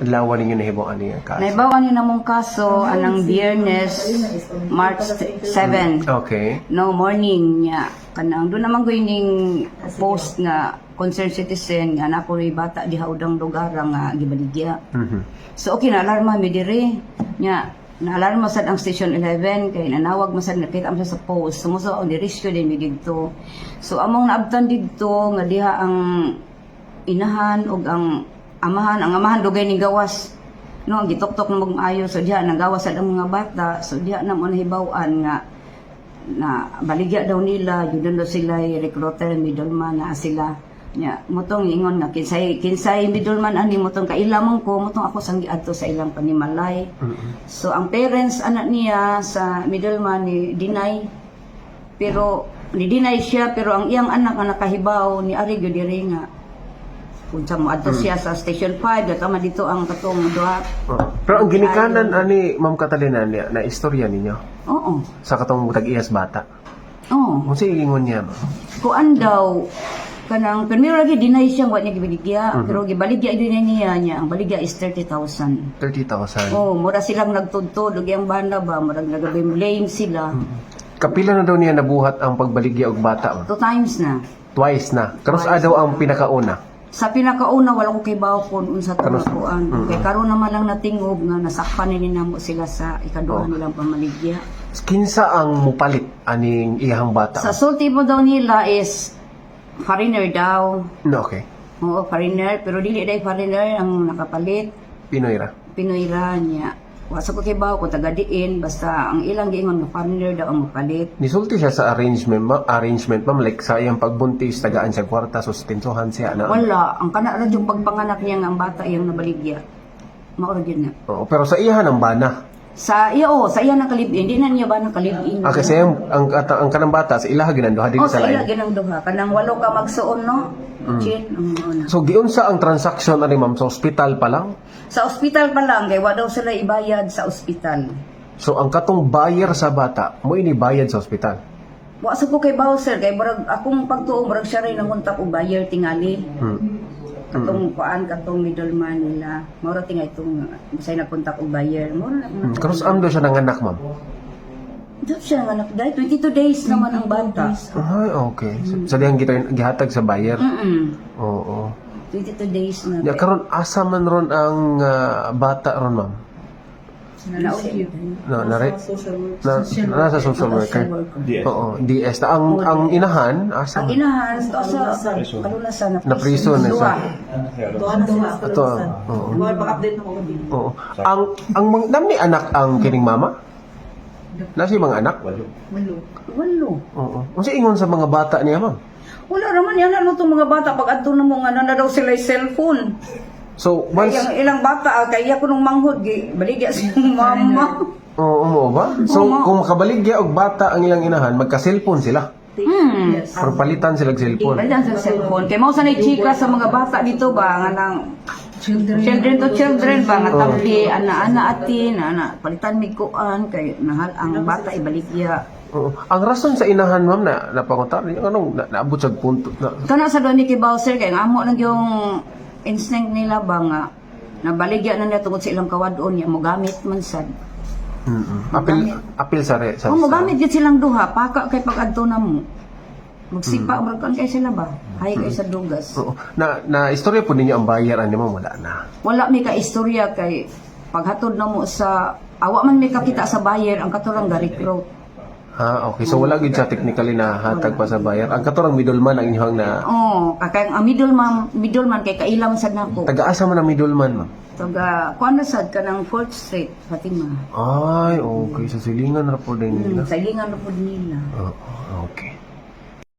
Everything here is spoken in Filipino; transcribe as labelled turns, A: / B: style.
A: adlaw ninyo nahibong ano yung kaso?
B: Naibawan niyo namong kaso anang Biyernes, March 7.
A: Okay.
B: No morning niya. Kanang doon naman ko ning post nga concerned citizen nga na rin bata diha udang lugar nga gibaligya. So okay na alarma mi diri nya na alarma sad ang station 11 kay nanawag masad nakita am sa post sumuso ang diretso din mi didto. So among naabtan didto nga diha ang inahan ug ang amahan dugay ning gawas. No gitok-tok na mag-ayo so diha nagawas sad ang mga bata so diha na mo nahibaw-an nga na baligya daw nila yun daw sila recruiter middleman na sila nya motong ingon nga kinsay middleman ani motong kailamon ko motong ako sang giadto sa ilang panimalay. So ang parents anak niya sa middleman ni deny pero ni deny siya pero ang iyang anak nga nakahibaw ni ari gyud diri nga unsa mo adto siya sa station 5 tama dito ang katong duha.
A: Pero ang ginikanan ani Ma'am Catalina niya na istorya ninyo.
B: Oo.
A: Sa katong tag-iyas bata.
B: Oo.
A: Kung sa ilingon niya ba?
B: Kuan daw kanang primero lagi deny siya wa niya gibaligya pero gibaligya din niya ang baligya is 30,000.
A: 30,000.
B: Oh, mura silang nagtudtod ug yang banda ba murag nagablame sila.
A: Kapila na daw niya nabuhat ang pagbaligya og bata?
B: 2 times na.
A: Twice na. Karos daw ang pinakauna.
B: Sa pinakauna wala ko kay bawkon unsa to kuan. Kay karon naman lang natingob nga nasakpan ni namo sila sa ikaduha nilang pamaligya.
A: Kinsa ang mupalit aning iyang bata?
B: Sa sulti mo daw nila is foreigner daw.
A: No, okay.
B: Oo, foreigner pero dili dai foreigner ang nakapalit.
A: Pinoy ra.
B: Pinoy ra niya. Wasa ko kay bawo ko taga diin basta ang ilang giingon nga foreigner daw ang mapalit.
A: Nisulti siya sa arrangement ma'am like sa iyang pagbuntis tagaan siya kwarta sustentuhan siya na.
B: Wala, ang kana ra yung pagpanganak niya nga ang bata iyang nabaligya. Mao ra gyud na.
A: Oo, pero sa iyahan ang bana.
B: Sa iya nang kalibin, di na niya ba nang kalibin.
A: Ah, kasi ang kanang bata sa ilaha ginanduha dili
B: sa
A: sa
B: iya
A: lain.
B: ginang duha kanang walo ka magsuon no. Chin ang una.
A: So giunsa ang transaction ani ma'am sa ospital pa lang?
B: Sa ospital pa lang kay wa daw sila ibayad sa ospital.
A: So ang katong buyer sa bata mo ini bayad sa ospital.
B: Wa sa ko kay Bowser kay murag akong pagtuo murag siya ray nanguntak og buyer tingali. Katong kuan katong middleman nila. Mao ra tingay itong bisay nagkontak og buyer. Mao ra.
A: Karos am do siya nanganak ma'am.
B: Daw siya nga anak dahil 22 days naman ang bata.
A: Ay, okay. Sa diyang gihatag sa buyer. Oo.
B: 22 days na.
A: Ya karon asa man ron ang bata ron ma'am? Nasa social worker. Oo, DS. Ang inahan asa?
B: Ang inahan to sa kalunasan
A: Na prison na sa. Ito. Oo.
C: Mag-update na ko din.
A: Oo. Ang namni anak ang kining mama? Nasi mga anak?
B: Walo.
A: Oo. Unsa ingon sa mga bata niya ma'am?
B: Wala raman yan ano itong mga bata pag adto na mo nga na daw sila cellphone.
A: So, once...
B: Kaya ang ilang bata, kaya ko nung manghod, baligya sa mama.
A: Oo, mo ba? So, kung makabaligya og bata ang ilang inahan, magka-cellphone sila. Or palitan sila cellphone.
B: Palitan sa cellphone. Kaya mao sanay chika sa mga bata dito ba, nga nang children to children ba, nga tampi, ana-ana atin, palitan mikuan, kay nahal ang bata ibaligya.
A: Oo. Ang rason sa inahan, ma'am, na napangutar, anong naabot sa punto?
B: Kana sa doon ni Bowser, kaya nga amo lang yung instinct nila ba nga nabaligya na nila tungod sa ilang kawadon niya mo gamit man sad.
A: Apil sa
B: Mo gamit gid silang duha paka kay pag-adto na mo. Magsipa kan kay sila ba? Hay kay sa dugas.
A: Oo. Na istorya po ninyo ang bayar ani mo wala na.
B: Wala mi ka istorya kay paghatod na mo sa awa man mi kakita sa buyer ang katurang ga-recruit.
A: Okay. So wala gid siya technically na hatag pa sa bayar. Ang katurang middleman ang inyong na
B: kakay ang middleman kay kailam sad nako.
A: Taga-asa man ang middleman, ma'am?
B: Taga kuan na sad kanang 4th Street, Fatima.
A: Ay, okay. Sa silingan ra po din nila.
B: Sa lingan na pud nila.
A: Okay.